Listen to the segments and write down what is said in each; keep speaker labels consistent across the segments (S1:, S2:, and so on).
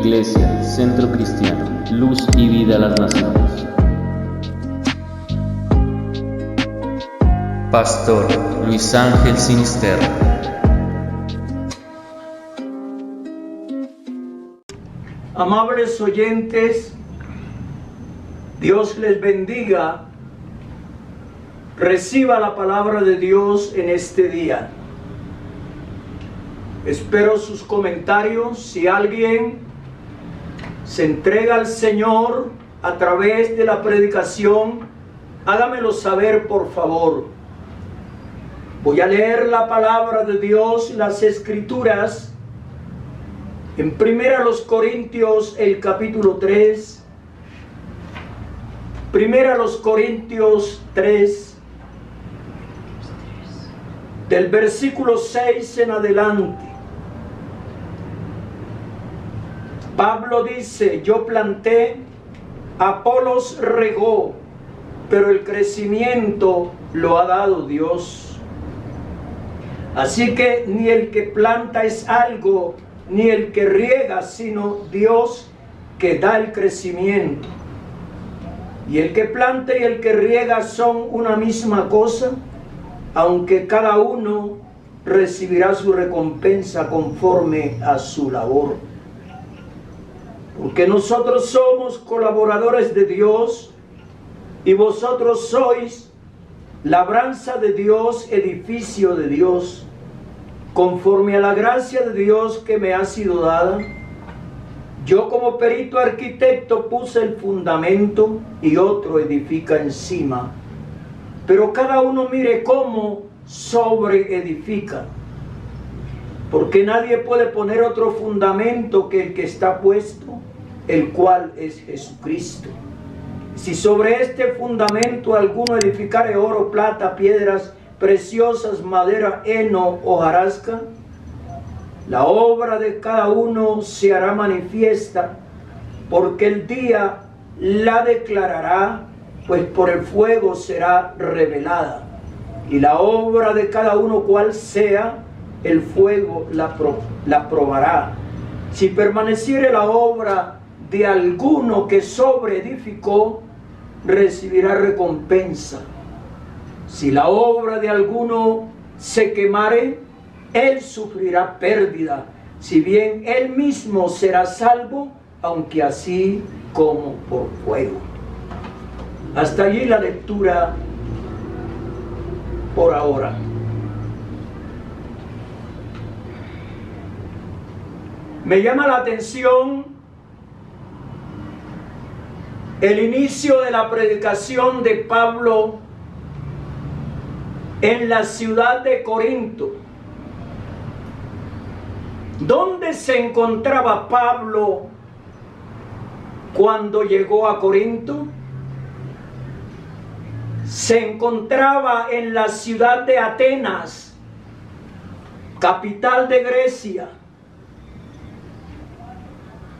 S1: Iglesia, Centro Cristiano, Luz y Vida a las Naciones. Pastor Luis Ángel Sinisterra.
S2: Amables oyentes, Dios les bendiga. Reciba la palabra de Dios en este día. Espero sus comentarios. Si alguien se entrega al Señor a través de la predicación, hágamelo saber, por favor. Voy a leer la palabra de Dios, las Escrituras, en 1 Corintios, el capítulo 3. 1 Corintios 3. Del versículo 6 en adelante. Pablo dice: yo planté, Apolos regó, pero el crecimiento lo ha dado Dios. Así que ni el que planta es algo, ni el que riega, sino Dios que da el crecimiento. Y el que planta y el que riega son una misma cosa, aunque cada uno recibirá su recompensa conforme a su labor. Porque nosotros somos colaboradores de Dios, y vosotros sois labranza de Dios, edificio de Dios, conforme a la gracia de Dios que me ha sido dada. Yo como perito arquitecto puse el fundamento y otro edifica encima. Pero cada uno mire cómo sobreedifica. Porque nadie puede poner otro fundamento que el que está puesto, el cual es Jesucristo. Si sobre este fundamento alguno edificare oro, plata, piedras preciosas, madera, heno, hojarasca, la obra de cada uno se hará manifiesta, porque el día la declarará, pues por el fuego será revelada. Y la obra de cada uno, cual sea, el fuego la probará. Si permaneciere la obra de alguno que sobreedificó, recibirá recompensa. Si la obra de alguno se quemare, él sufrirá pérdida, si bien él mismo será salvo, aunque así como por fuego. Hasta allí la lectura por ahora. Me llama la atención el inicio de la predicación de Pablo en la ciudad de Corinto. ¿Dónde se encontraba Pablo cuando llegó a Corinto? Se encontraba en la ciudad de Atenas, capital de Grecia.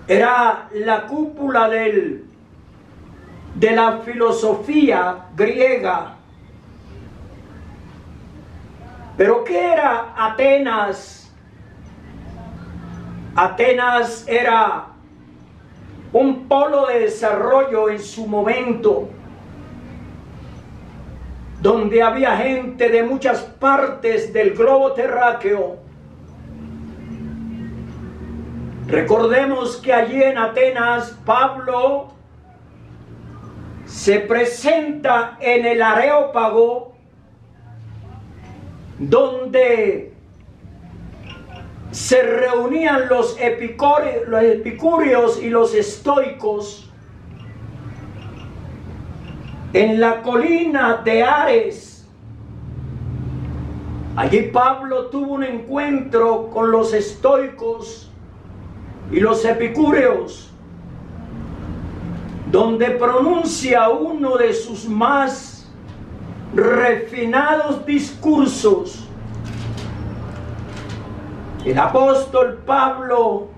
S2: Era la cúpula de la filosofía griega. ¿Pero qué era Atenas? Atenas era un polo de desarrollo en su momento, donde había gente de muchas partes del globo terráqueo. Recordemos que allí en Atenas Pablo se presenta en el Areópago, donde se reunían los epicúreos y los estoicos. En la colina de Ares, allí Pablo tuvo un encuentro con los estoicos y los epicúreos, donde pronuncia uno de sus más refinados discursos. El apóstol Pablo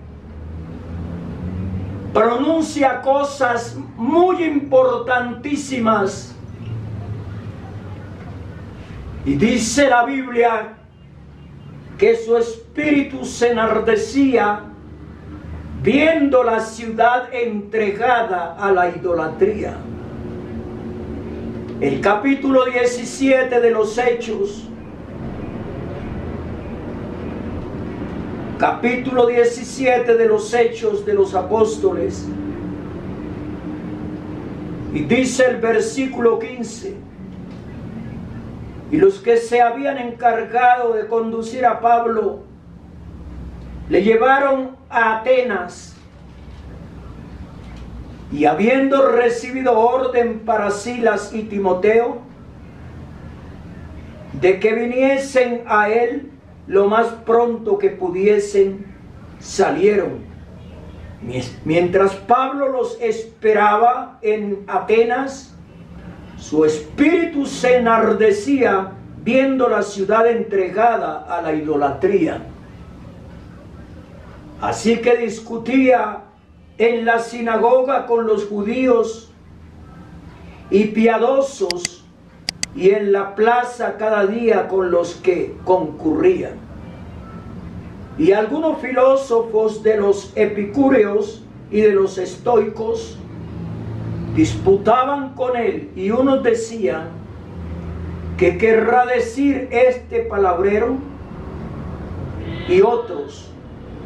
S2: pronuncia cosas muy importantísimas, y dice la Biblia que su espíritu se enardecía viendo la ciudad entregada a la idolatría. El capítulo 17 de los Hechos, capítulo 17 de los Hechos de los Apóstoles, y dice el versículo 15: y los que se habían encargado de conducir a Pablo le llevaron a Atenas, y habiendo recibido orden para Silas y Timoteo de que viniesen a él lo más pronto que pudiesen, salieron. Mientras Pablo los esperaba en Atenas, su espíritu se enardecía viendo la ciudad entregada a la idolatría. Así que discutía en la sinagoga con los judíos y piadosos, y en la plaza cada día con los que concurrían. Y algunos filósofos de los epicúreos y de los estoicos disputaban con él, y unos decían: ¿qué querrá decir este palabrero? Y otros: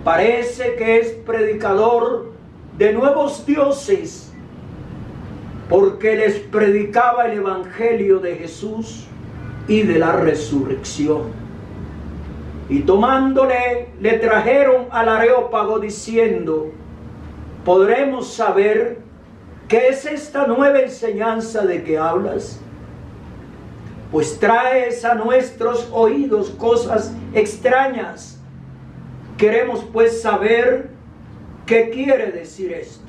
S2: parece que es predicador de nuevos dioses, porque les predicaba el evangelio de Jesús y de la resurrección. Y tomándole, le trajeron al Areópago diciendo: ¿podremos saber qué es esta nueva enseñanza de que hablas? Pues traes a nuestros oídos cosas extrañas. Queremos pues saber qué quiere decir esto.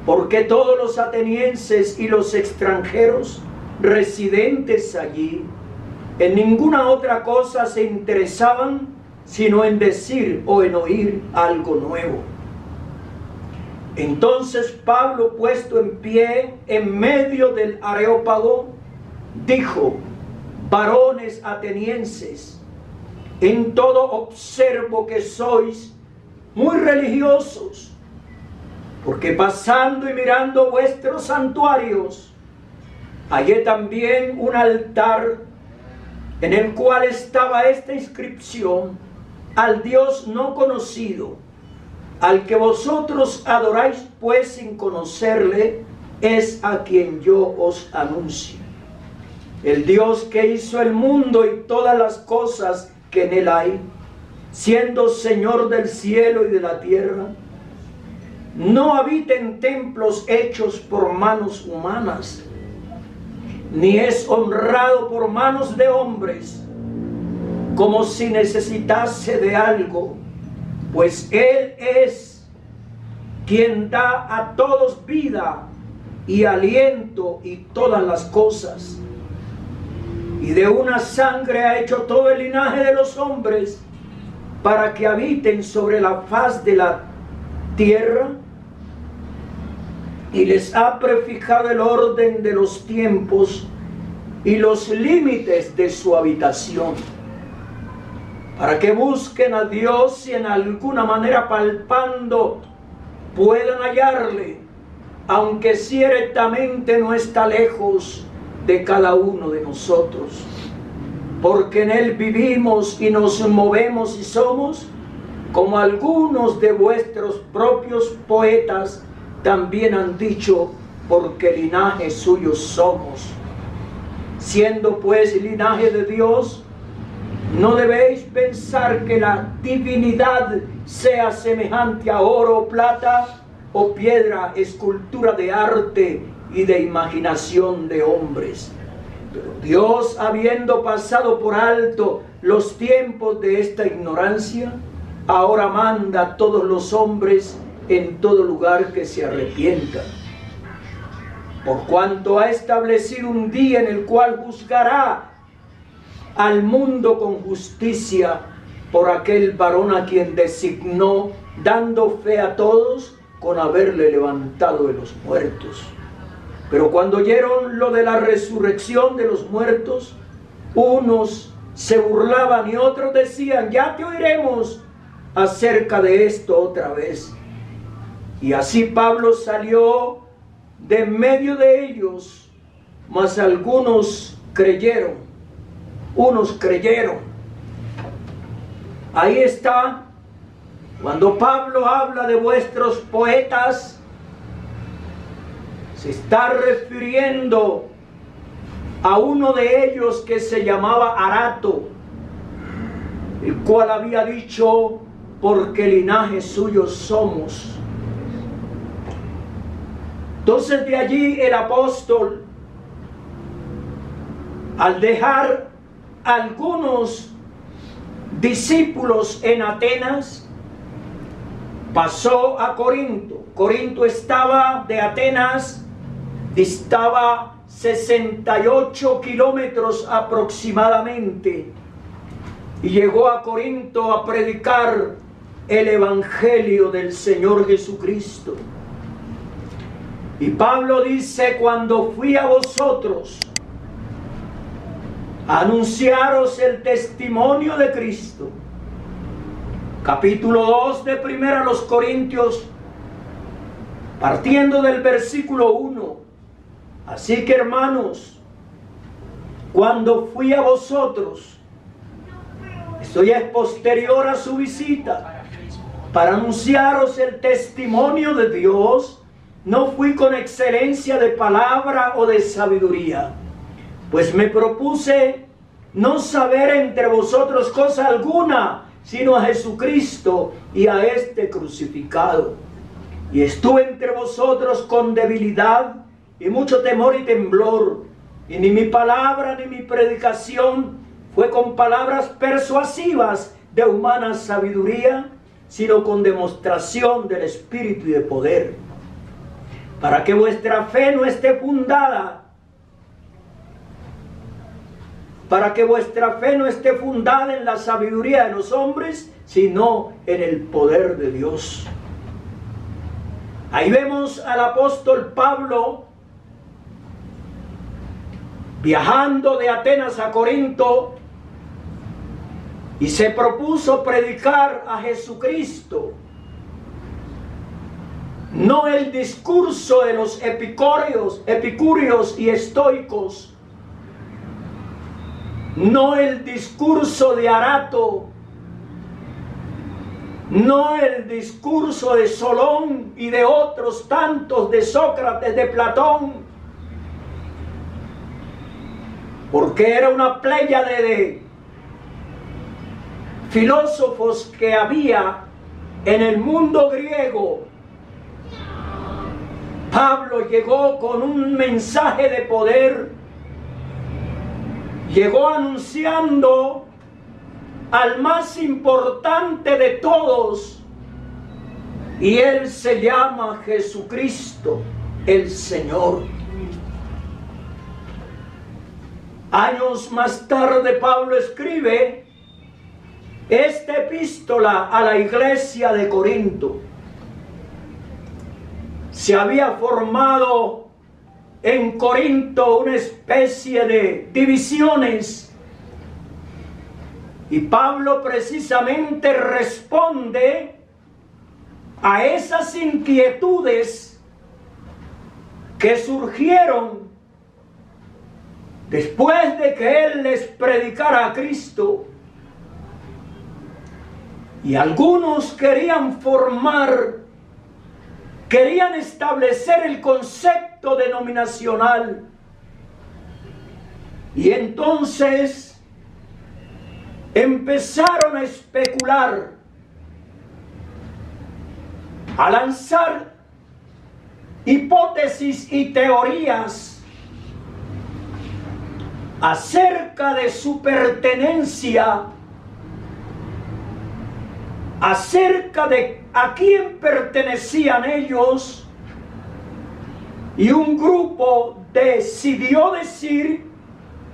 S2: Porque todos los atenienses y los extranjeros residentes allí en ninguna otra cosa se interesaban sino en decir o en oír algo nuevo. Entonces Pablo, puesto en pie en medio del Areópago, dijo: varones atenienses, en todo observo que sois muy religiosos, porque pasando y mirando vuestros santuarios, hallé también un altar en el cual estaba esta inscripción: al Dios no conocido, al que vosotros adoráis pues sin conocerle, es a quien yo os anuncio. El Dios que hizo el mundo y todas las cosas que en él hay, siendo Señor del cielo y de la tierra, no habita en templos hechos por manos humanas, ni es honrado por manos de hombres, como si necesitase de algo, pues Él es quien da a todos vida y aliento y todas las cosas. Y de una sangre ha hecho todo el linaje de los hombres, para que habiten sobre la faz de la tierra, y les ha prefijado el orden de los tiempos y los límites de su habitación, para que busquen a Dios y en alguna manera palpando puedan hallarle, aunque ciertamente no está lejos de cada uno de nosotros, porque en él vivimos y nos movemos y somos, como algunos de vuestros propios poetas también han dicho, porque linaje suyo somos. Siendo pues linaje de Dios, no debéis pensar que la divinidad sea semejante a oro o plata o piedra, escultura de arte y de imaginación de hombres. Pero Dios, habiendo pasado por alto los tiempos de esta ignorancia, ahora manda a todos los hombres en todo lugar que se arrepientan, por cuanto ha establecido un día en el cual juzgará al mundo con justicia por aquel varón a quien designó, dando fe a todos con haberle levantado de los muertos. Pero cuando oyeron lo de la resurrección de los muertos, unos se burlaban y otros decían: ya te oiremos acerca de esto otra vez. Y así Pablo salió de medio de ellos, mas algunos creyeron, unos creyeron. Ahí está, cuando Pablo habla de vuestros poetas, se está refiriendo a uno de ellos que se llamaba Arato, el cual había dicho, porque linaje suyo somos. Entonces de allí el apóstol, al dejar algunos discípulos en Atenas, pasó a Corinto. Corinto estaba de Atenas, distaba 68 kilómetros aproximadamente, y llegó a Corinto a predicar el evangelio del Señor Jesucristo. Y Pablo dice, cuando fui a vosotros a anunciaros el testimonio de Cristo, capítulo 2 de 1 Corintios, partiendo del versículo 1. Así que, hermanos, cuando fui a vosotros, esto ya es posterior a su visita, para anunciaros el testimonio de Dios, no fui con excelencia de palabra o de sabiduría, pues me propuse no saber entre vosotros cosa alguna, sino a Jesucristo y a este crucificado. Y estuve entre vosotros con debilidad y mucho temor y temblor, y ni mi palabra ni mi predicación fue con palabras persuasivas de humana sabiduría, sino con demostración del Espíritu y de poder, para que vuestra fe no esté fundada, en la sabiduría de los hombres, sino en el poder de Dios. Ahí vemos al apóstol Pablo viajando de Atenas a Corinto, y se propuso predicar a Jesucristo, no el discurso de los epicúreos y estoicos, no el discurso de Arato, no el discurso de Solón y de otros tantos, de Sócrates, de Platón, porque era una pléyade de filósofos que había en el mundo griego. Pablo llegó con un mensaje de poder, llegó anunciando al más importante de todos, y él se llama Jesucristo, el Señor. Años más tarde Pablo escribe esta epístola a la iglesia de Corinto. Se había formado en Corinto una especie de divisiones, y Pablo precisamente responde a esas inquietudes que surgieron después de que él les predicara a Cristo. Y algunos querían establecer el concepto denominacional, y entonces empezaron a especular, a lanzar hipótesis y teorías acerca de su pertenencia, acerca de a quién pertenecían ellos, y un grupo decidió decir: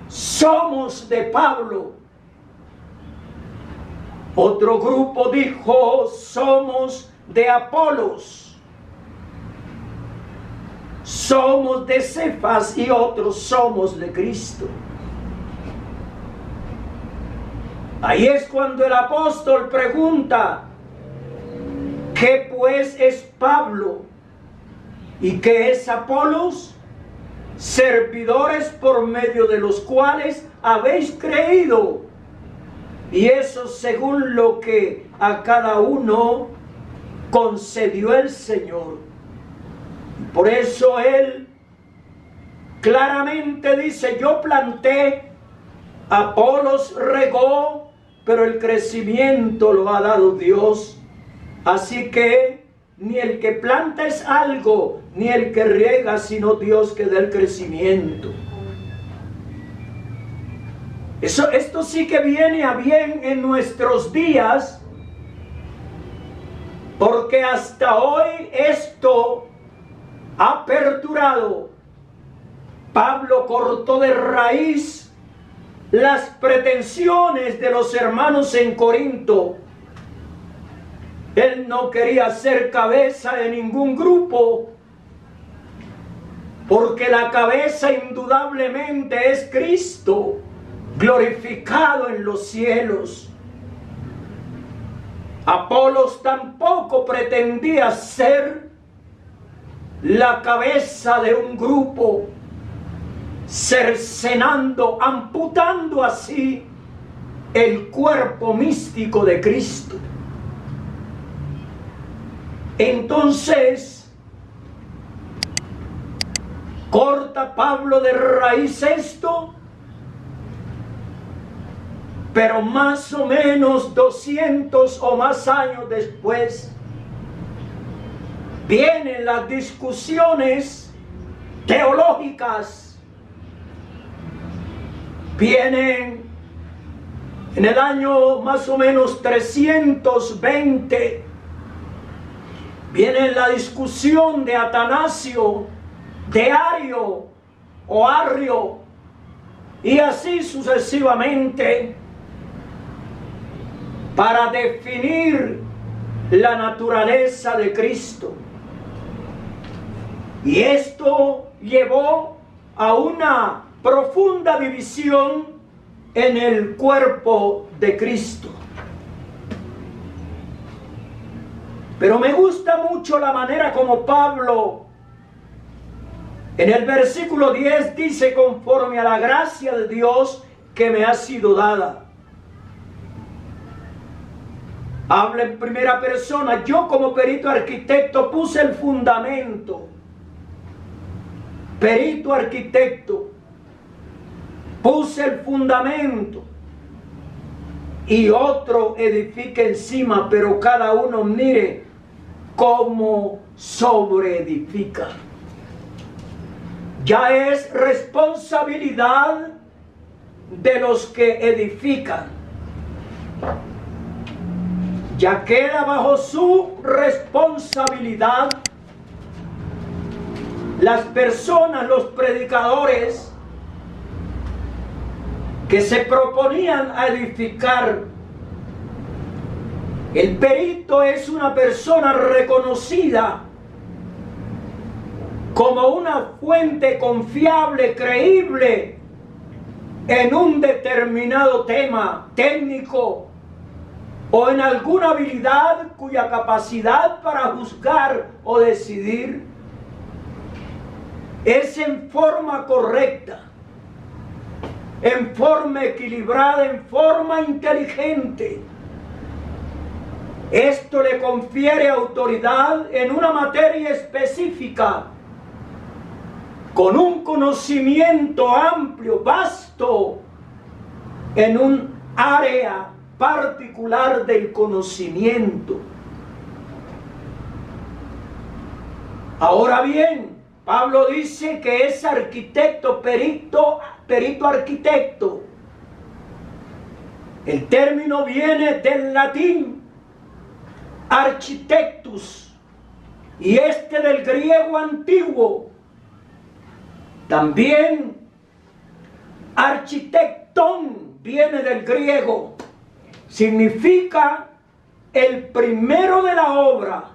S2: somos de Pablo. Otro grupo dijo: somos de Apolos, somos de Cefas, y otros: somos de Cristo. Ahí es cuando el apóstol pregunta: ¿Qué pues es Pablo y qué es Apolos? Servidores por medio de los cuales habéis creído, y eso según lo que a cada uno concedió el Señor. Por eso él claramente dice: yo planté, Apolos regó, pero el crecimiento lo ha dado Dios. Así que ni el que planta es algo, ni el que riega, sino Dios que da el crecimiento. Esto sí que viene a bien en nuestros días, porque hasta hoy esto ha perdurado. Pablo cortó de raíz las pretensiones de los hermanos en Corinto. Él no quería ser cabeza de ningún grupo, porque la cabeza indudablemente es Cristo, glorificado en los cielos. Apolos tampoco pretendía ser la cabeza de un grupo, cercenando, amputando así el cuerpo místico de Cristo. Entonces, corta Pablo de raíz esto, pero más o menos 200 o más años después, vienen las discusiones teológicas. Vienen en el año más o menos 320, viene la discusión de Atanasio, de Ario o Arrio, y así sucesivamente, para definir la naturaleza de Cristo. Y esto llevó a una profunda división en el cuerpo de Cristo. Pero me gusta mucho la manera como Pablo en el versículo 10 dice: conforme a la gracia de Dios que me ha sido dada. Habla en primera persona: yo como perito arquitecto puse el fundamento. Perito arquitecto, puse el fundamento, y otro edifica encima, pero cada uno mire cómo sobreedifica. Ya es responsabilidad de los que edifican. Ya queda bajo su responsabilidad las personas, los predicadores que se proponían a edificar. El perito es una persona reconocida como una fuente confiable, creíble en un determinado tema técnico o en alguna habilidad cuya capacidad para juzgar o decidir es en forma correcta, en forma equilibrada, en forma inteligente. Esto le confiere autoridad en una materia específica, con un conocimiento amplio, vasto, en un área particular del conocimiento. Ahora bien, Pablo dice que es arquitecto, perito arquitecto. El término viene del latín architectus y del griego antiguo. También architectón viene del griego. Significa el primero de la obra,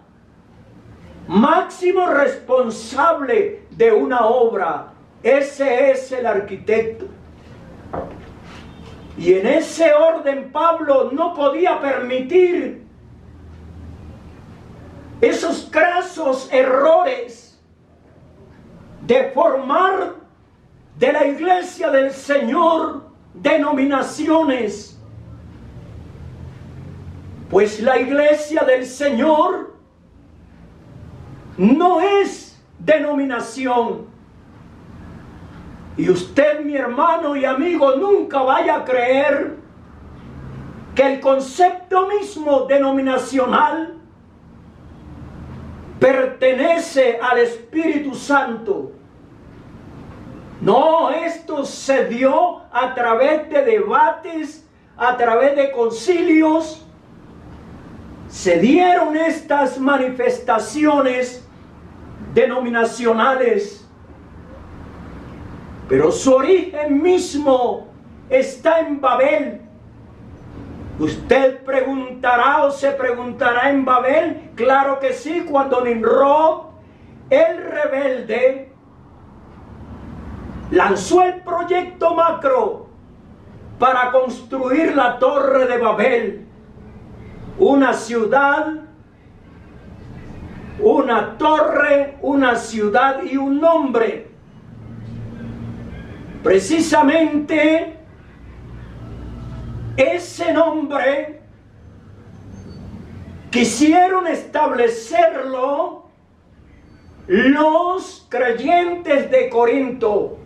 S2: máximo responsable de una obra. Ese es el arquitecto. Y en ese orden Pablo no podía permitir esos grasos errores de formar de la iglesia del Señor denominaciones. Pues la iglesia del Señor no es denominación. Y usted, mi hermano y amigo, nunca vaya a creer que el concepto mismo denominacional pertenece al Espíritu Santo. No, esto se dio a través de debates, a través de concilios. Se dieron estas manifestaciones denominacionales, pero su origen mismo está en Babel. Usted preguntará o se preguntará en Babel. Claro que sí, cuando Nimrod, el rebelde, lanzó el proyecto macro para construir la Torre de Babel, una ciudad, una torre, una ciudad y un nombre. Precisamente ese nombre quisieron establecerlo los creyentes de Corinto.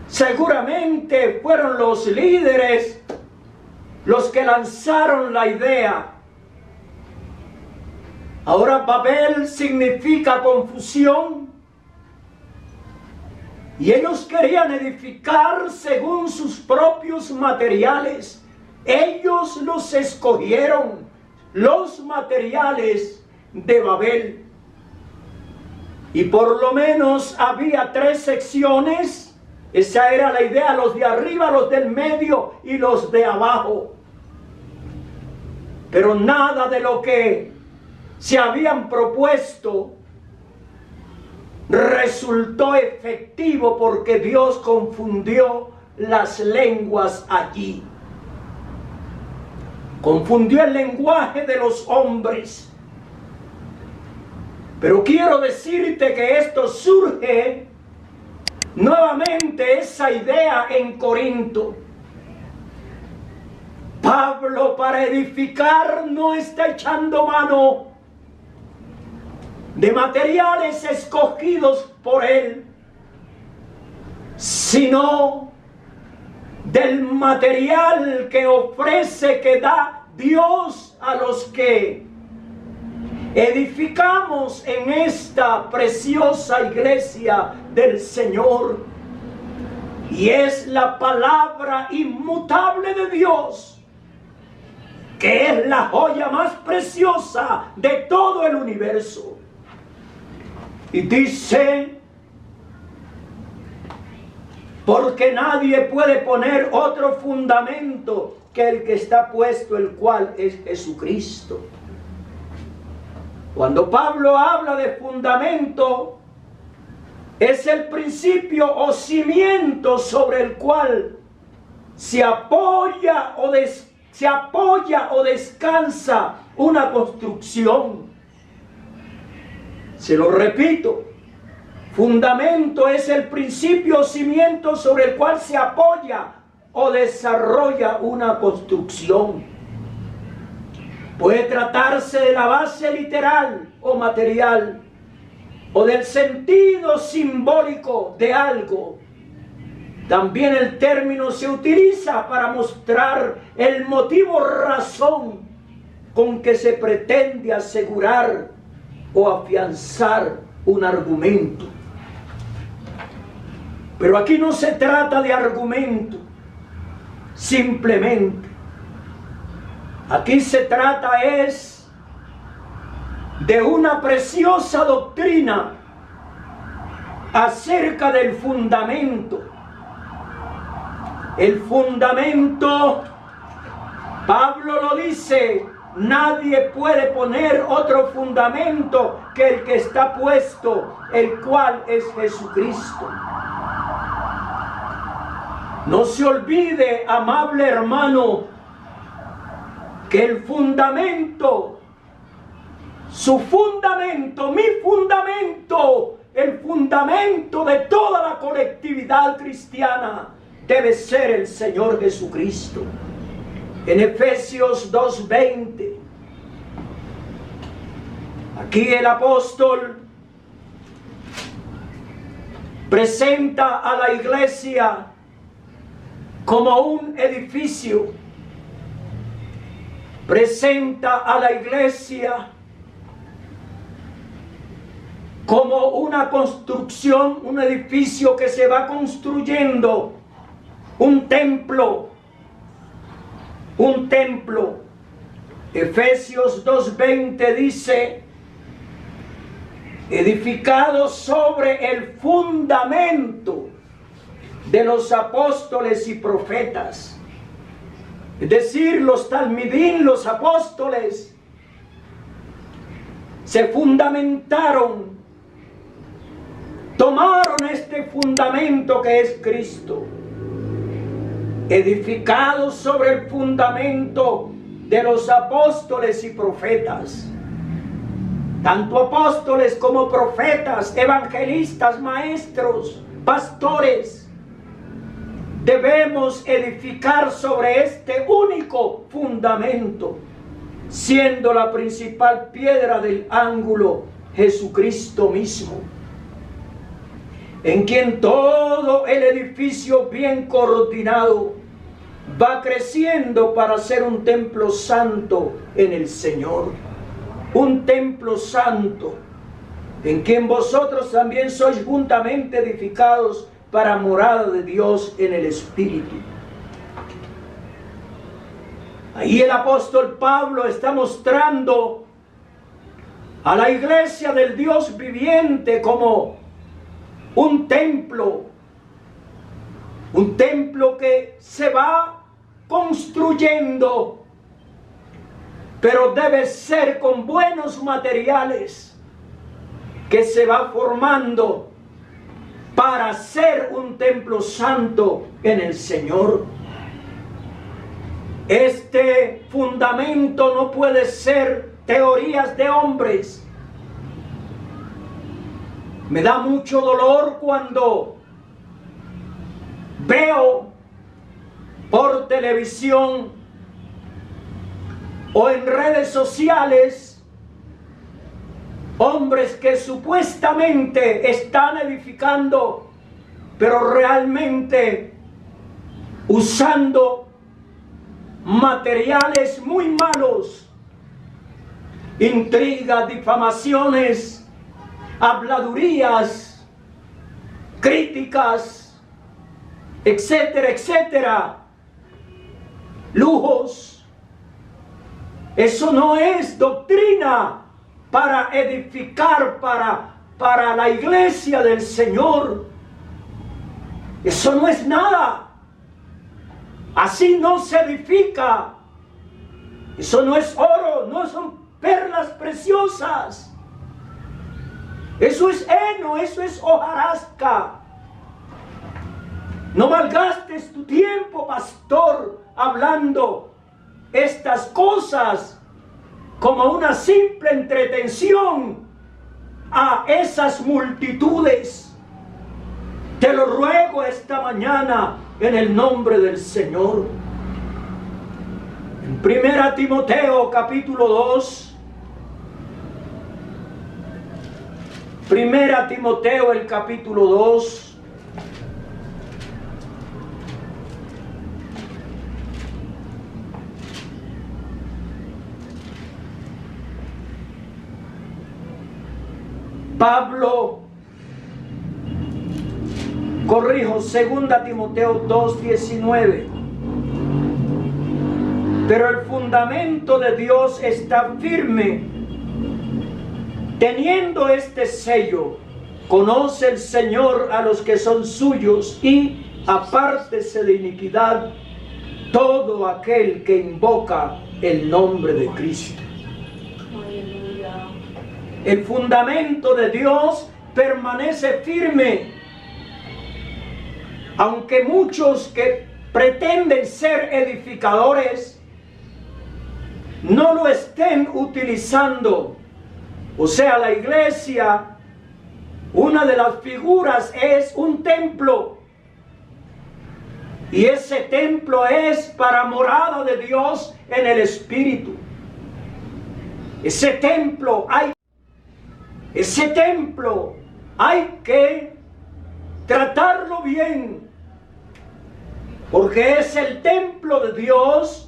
S2: Seguramente fueron los líderes los que lanzaron la idea. Ahora Babel significa confusión. Y ellos querían edificar según sus propios materiales. Ellos los escogieron, los materiales de Babel. Y por lo menos había 3 secciones. Esa era la idea, los de arriba, los del medio y los de abajo. Pero nada de lo que se habían propuesto resultó efectivo, porque Dios confundió las lenguas allí. Confundió el lenguaje de los hombres. Pero quiero decirte que esto surge nuevamente, esa idea en Corinto. Pablo, para edificar, no está echando mano de materiales escogidos por él, sino del material que ofrece, que da Dios a los que edificamos en esta preciosa iglesia del Señor. Y es la palabra inmutable de Dios, que es la joya más preciosa de todo el universo. Y dice: porque nadie puede poner otro fundamento que el que está puesto, el cual es Jesucristo. Cuando Pablo habla de fundamento, es el principio o cimiento sobre el cual se apoya o descansa una construcción. Se lo repito, fundamento es el principio o cimiento sobre el cual se apoya o desarrolla una construcción. Puede tratarse de la base literal o material, o del sentido simbólico de algo. También el término se utiliza para mostrar el motivo, razón con que se pretende asegurar o afianzar un argumento. Pero aquí no se trata de argumento, simplemente. Aquí se trata es de una preciosa doctrina acerca del fundamento. El fundamento, Pablo lo dice, nadie puede poner otro fundamento que el que está puesto, el cual es Jesucristo. No se olvide, amable hermano, que el fundamento Su fundamento, mi fundamento, el fundamento de toda la colectividad cristiana debe ser el Señor Jesucristo. En Efesios 2:20, aquí el apóstol presenta a la iglesia como un edificio, presenta a la iglesia como una construcción, un edificio que se va construyendo, un templo. Efesios 2:20 dice, edificado sobre el fundamento de los apóstoles y profetas. Es decir, los talmidín, los apóstoles, se fundamentaron, tomaron este fundamento que es Cristo, edificados sobre el fundamento de los apóstoles y profetas. Tanto apóstoles como profetas, evangelistas, maestros, pastores, debemos edificar sobre este único fundamento, siendo la principal piedra del ángulo Jesucristo mismo, en quien todo el edificio bien coordinado va creciendo para ser un templo santo en el Señor. Un templo santo, en quien vosotros también sois juntamente edificados para morada de Dios en el Espíritu. Ahí el apóstol Pablo está mostrando a la iglesia del Dios viviente como un templo que se va construyendo, pero debe ser con buenos materiales, que se va formando para ser un templo santo en el Señor. Este fundamento no puede ser teorías de hombres. Me da mucho dolor cuando veo por televisión o en redes sociales hombres que supuestamente están edificando, pero realmente usando materiales muy malos, intrigas, difamaciones, habladurías, críticas, etcétera, etcétera, lujos. Eso no es doctrina para edificar para la iglesia del Señor. Eso no es nada. Así no se edifica. Eso no es oro, no son perlas preciosas. Eso es heno, eso es hojarasca. No malgastes tu tiempo, pastor, hablando estas cosas como una simple entretención a esas multitudes. Te lo ruego esta mañana en el nombre del Señor. En 1 Timoteo capítulo 2, 1 Timoteo el capítulo 2, Pablo, corrijo, 2 Timoteo 2:19. Pero el fundamento de Dios está firme, teniendo este sello: conoce el Señor a los que son suyos, y apártese de iniquidad todo aquel que invoca el nombre de Cristo. El fundamento de Dios permanece firme, aunque muchos que pretenden ser edificadores no lo estén utilizando O sea, la iglesia, una de las figuras es un templo. Y ese templo es para morada de Dios en el Espíritu. Ese templo hay que tratarlo bien, porque es el templo de Dios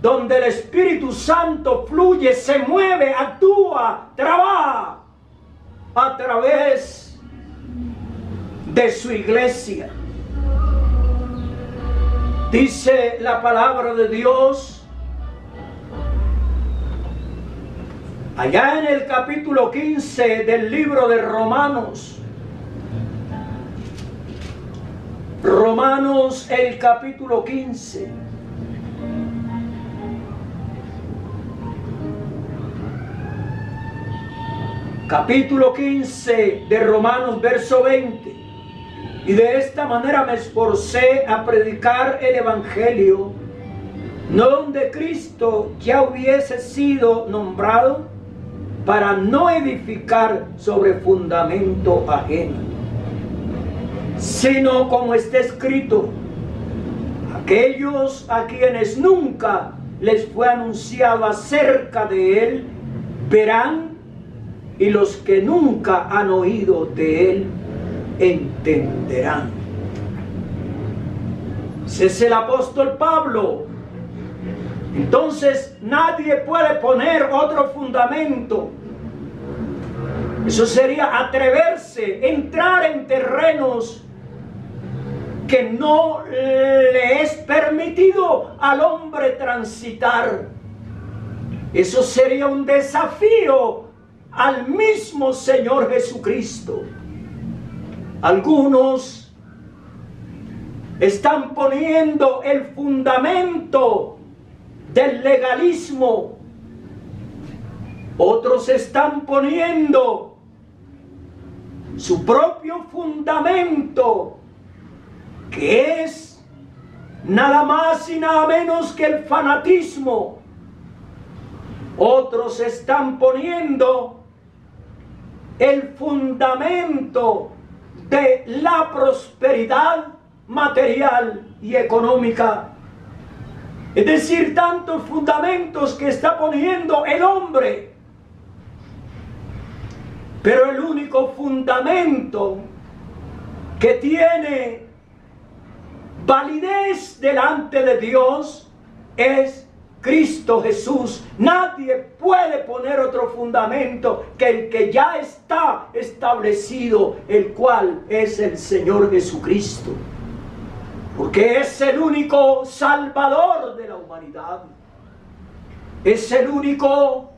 S2: donde el Espíritu Santo fluye, se mueve, actúa, trabaja a través de su iglesia. Dice la palabra de Dios allá en el capítulo 15 del libro de Romanos. Romanos, el capítulo 15. Capítulo 15 de Romanos, verso 20. Y de esta manera me esforcé a predicar el Evangelio, no donde Cristo ya hubiese sido nombrado, para no edificar sobre fundamento ajeno, sino como está escrito: aquellos a quienes nunca les fue anunciado acerca de él, verán, y los que nunca han oído de él, entenderán. Ese es el apóstol Pablo. Entonces nadie puede poner otro fundamento. Eso sería atreverse, entrar en terrenos que no le es permitido al hombre transitar. Eso sería un desafío al mismo Señor Jesucristo. Algunos están poniendo el fundamento del legalismo, otros están poniendo su propio fundamento, que es nada más y nada menos que el fanatismo. Otros están poniendo el fundamento de la prosperidad material y económica. Es decir, tantos fundamentos que está poniendo el hombre. Pero el único fundamento que tiene validez delante de Dios es Cristo Jesús. Nadie puede poner otro fundamento que el que ya está establecido, el cual es el Señor Jesucristo. Porque es el único salvador de la humanidad. Es el único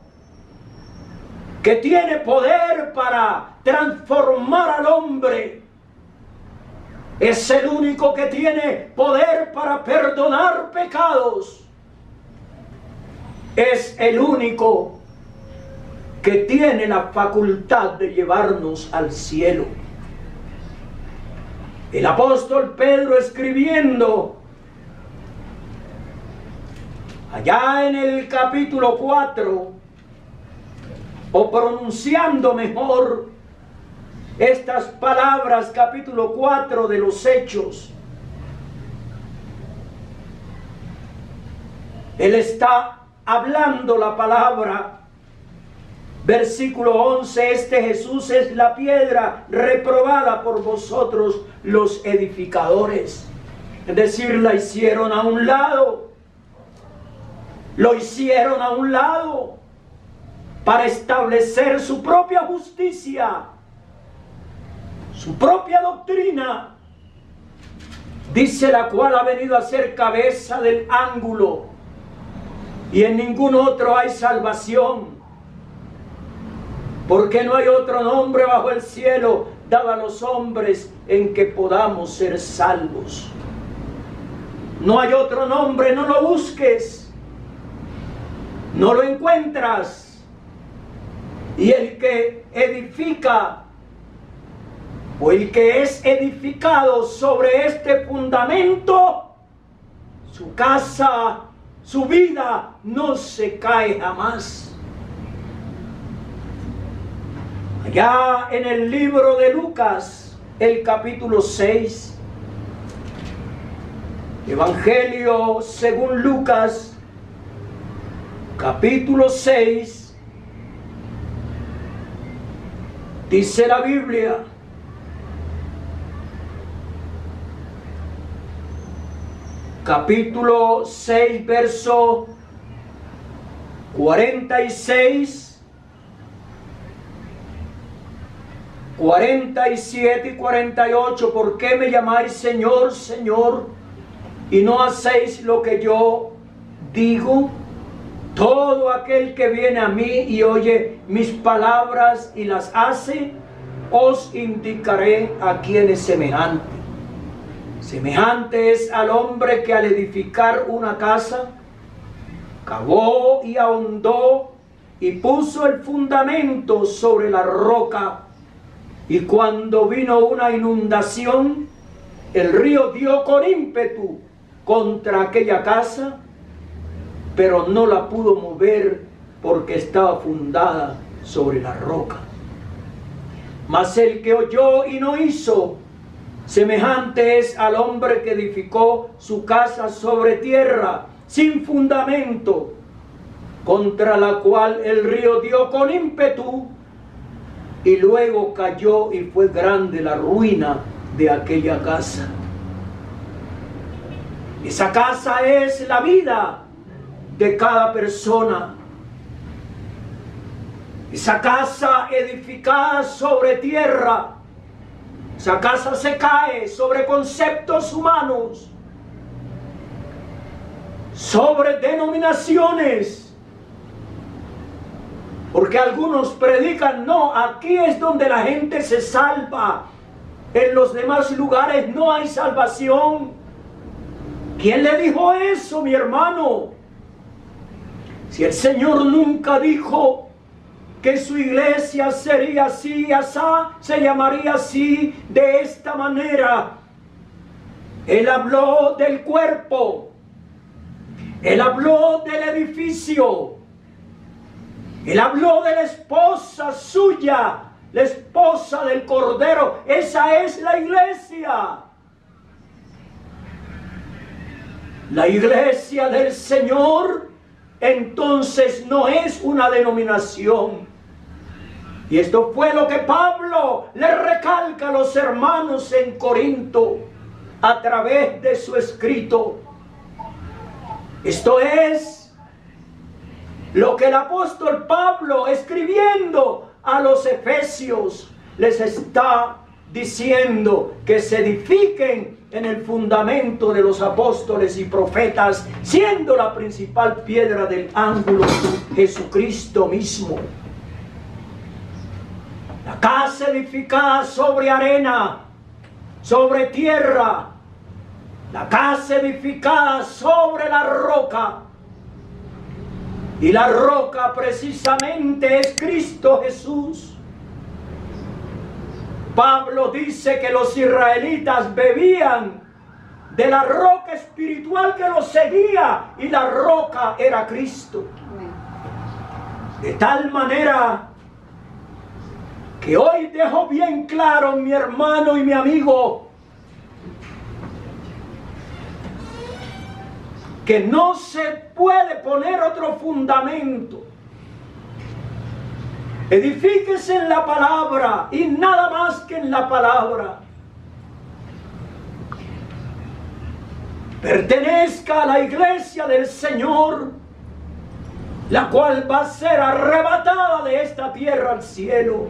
S2: que tiene poder para transformar al hombre. Es el único que tiene poder para perdonar pecados. Es el único que tiene la facultad de llevarnos al cielo. El apóstol Pedro, escribiendo allá en el capítulo 4, o pronunciando mejor estas palabras, capítulo 4 de los Hechos, él está hablando la palabra. Versículo 11, este Jesús es la piedra reprobada por vosotros los edificadores. Es decir, la hicieron a un lado. Lo hicieron a un lado para establecer su propia justicia, su propia doctrina, dice, la cual ha venido a ser cabeza del ángulo, y en ningún otro hay salvación. Porque no hay otro nombre bajo el cielo dado a los hombres en que podamos ser salvos. No hay otro nombre, no lo busques, no lo encuentras. Y el que edifica, o el que es edificado sobre este fundamento, su casa, su vida no se cae jamás. Ya en el libro de Lucas, el capítulo 6, Evangelio según Lucas, capítulo 6, dice la Biblia: capítulo 6, verso 46, 47 y 48. ¿Por qué me llamáis Señor, Señor, y no hacéis lo que yo digo? Todo aquel que viene a mí y oye mis palabras y las hace, os indicaré a quién es semejante. Semejante es al hombre que al edificar una casa, cavó y ahondó y puso el fundamento sobre la roca. Y cuando vino una inundación, el río dio con ímpetu contra aquella casa, pero no la pudo mover porque estaba fundada sobre la roca. Mas el que oyó y no hizo, semejante es al hombre que edificó su casa sobre tierra, sin fundamento, contra la cual el río dio con ímpetu, y luego cayó y fue grande la ruina de aquella casa. Esa casa es la vida de cada persona. Esa casa edificada sobre tierra, esa casa se cae sobre conceptos humanos, sobre denominaciones, porque algunos predican: no, aquí es donde la gente se salva, en los demás lugares no hay salvación. ¿Quién le dijo eso, mi hermano? Si el Señor nunca dijo que su iglesia sería así, asá, se llamaría así, de esta manera. Él habló del cuerpo, Él habló del edificio, Él habló de la esposa suya, la esposa del Cordero. Esa es la iglesia. La iglesia del Señor entonces no es una denominación. Y esto fue lo que Pablo le recalca a los hermanos en Corinto a través de su escrito. Esto es lo que el apóstol Pablo, escribiendo a los efesios, les está diciendo: que se edifiquen en el fundamento de los apóstoles y profetas, siendo la principal piedra del ángulo Jesucristo mismo. La casa edificada sobre arena, sobre tierra, la casa edificada sobre la roca, y la roca precisamente es Cristo Jesús. Pablo dice que los israelitas bebían de la roca espiritual que los seguía, y la roca era Cristo. De tal manera que hoy dejo bien claro, mi hermano y mi amigo, que no se puede poner otro fundamento. Edifíquese en la palabra y nada más que en la palabra. Pertenezca a la iglesia del Señor, la cual va a ser arrebatada de esta tierra al cielo.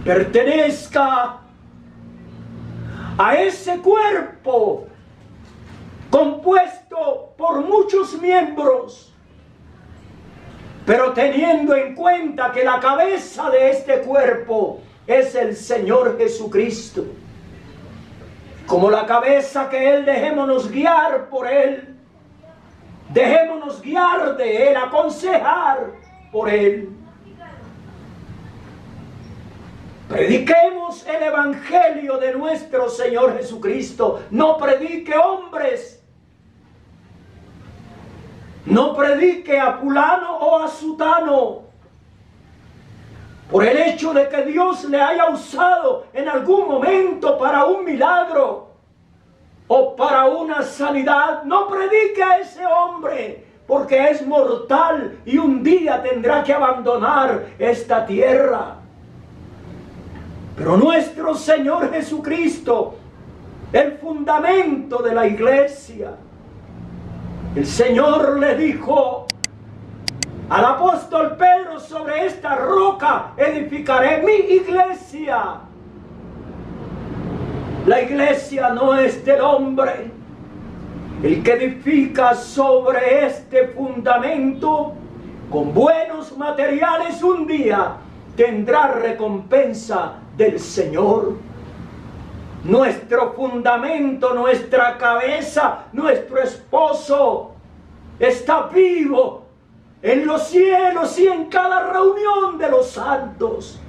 S2: Pertenezca a ese cuerpo compuesto por muchos miembros, pero teniendo en cuenta que la cabeza de este cuerpo es el Señor Jesucristo. Como la cabeza que Él, dejémonos guiar por Él, dejémonos guiar de Él, aconsejar por Él. Prediquemos el evangelio de nuestro Señor Jesucristo. No predique hombres. No predique a fulano o a sutano. hecho de que Dios le haya usado en algún momento para un milagro o para una sanidad, no predique a ese hombre, porque es mortal y un día tendrá que abandonar esta tierra. Pero nuestro Señor Jesucristo, el fundamento de la iglesia, el Señor le dijo al apóstol Pedro: sobre esta roca edificaré mi iglesia. La iglesia no es del hombre. El que edifica sobre este fundamento con buenos materiales un día tendrá recompensa del Señor. Nuestro fundamento, nuestra cabeza, nuestro esposo está vivo en los cielos y en cada reunión de los santos.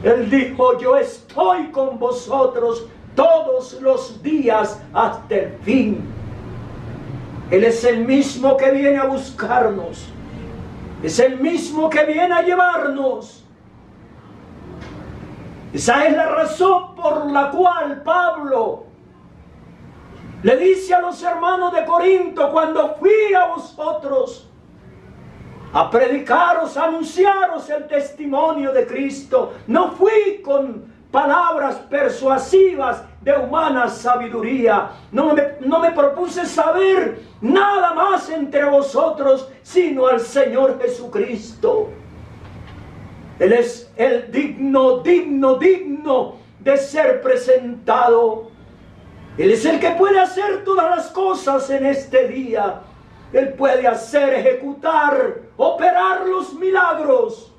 S2: Él dijo: yo estoy con vosotros todos los días hasta el fin. Él es el mismo que viene a buscarnos. Es el mismo que viene a llevarnos. Esa es la razón por la cual Pablo le dice a los hermanos de Corinto: cuando fui a vosotros a predicaros, a anunciaros el testimonio de Cristo, no fui con palabras persuasivas de humana sabiduría. No me propuse saber nada más entre vosotros sino al Señor Jesucristo. Él es el digno de ser presentado. Él es el que puede hacer todas las cosas en este día. Él puede hacer, ejecutar, operar los milagros.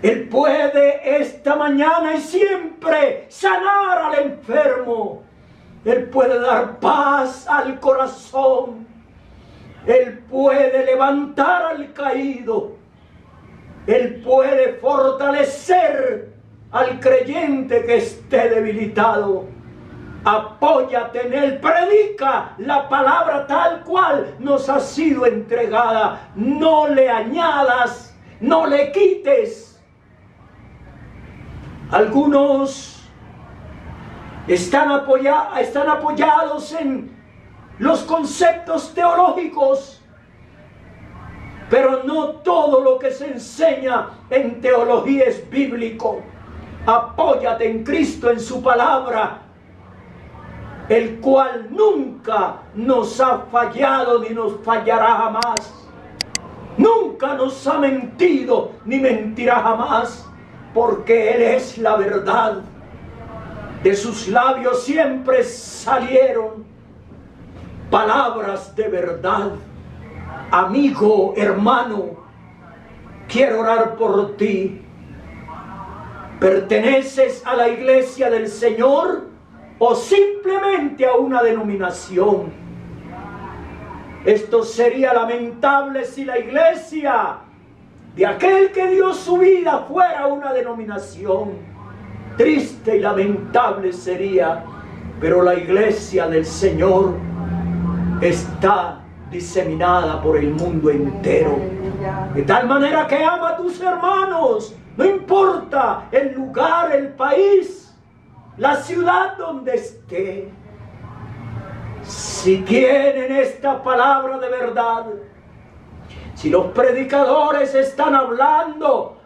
S2: Él puede esta mañana y siempre sanar al enfermo. Él puede dar paz al corazón. Él puede levantar al caído. Él puede fortalecer al creyente que esté debilitado. Apóyate en Él, predica la palabra tal cual nos ha sido entregada. No le añadas, no le quites. Algunos están apoyados en los conceptos teológicos, pero no todo lo que se enseña en teología es bíblico. Apóyate en Cristo, en su palabra, el cual nunca nos ha fallado ni nos fallará jamás. Nunca nos ha mentido ni mentirá jamás, porque Él es la verdad. De sus labios siempre salieron palabras de verdad. Amigo, hermano, quiero orar por ti. ¿Perteneces a la iglesia del Señor o simplemente a una denominación? Esto sería lamentable si la iglesia de aquel que dio su vida fuera una denominación. Triste y lamentable sería, pero la iglesia del Señor está diseminada por el mundo entero, de tal manera que ama a tus hermanos, no importa el lugar, el país, la ciudad donde esté. Si tienen esta palabra de verdad, si los predicadores están hablando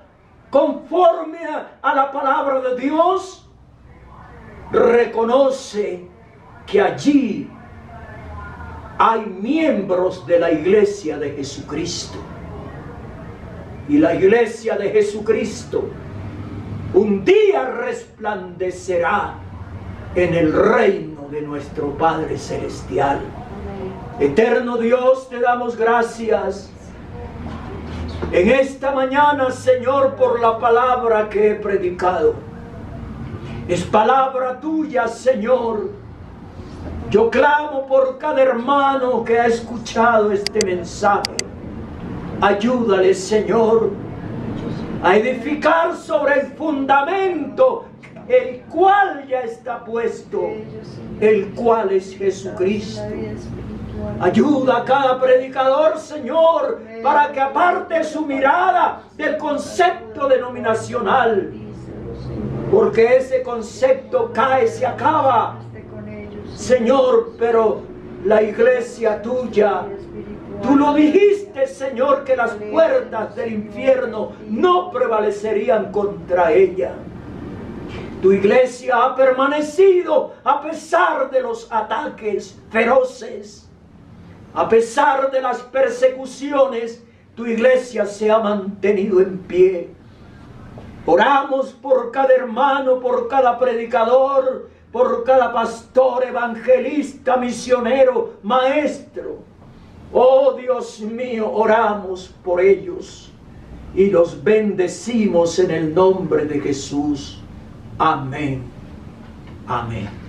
S2: conforme a la palabra de Dios, reconoce que allí hay miembros de la iglesia de Jesucristo. Y la iglesia de Jesucristo un día resplandecerá en el reino de nuestro Padre Celestial. Eterno Dios, te damos gracias en esta mañana, Señor, por la palabra que he predicado. Es palabra tuya, Señor. Yo clamo por cada hermano que ha escuchado este mensaje. Ayúdale, Señor, a edificar sobre el fundamento el cual ya está puesto, el cual es Jesucristo. Ayuda a cada predicador, Señor, para que aparte su mirada del concepto denominacional, porque ese concepto cae, se acaba, Señor, pero la iglesia tuya, tú lo dijiste, Señor, que las puertas del infierno no prevalecerían contra ella. Tu iglesia ha permanecido a pesar de los ataques feroces, a pesar de las persecuciones. Tu iglesia se ha mantenido en pie. Oramos por cada hermano, por cada predicador, por cada pastor, evangelista, misionero, maestro. Oh Dios mío, oramos por ellos y los bendecimos en el nombre de Jesús. Amén. Amén.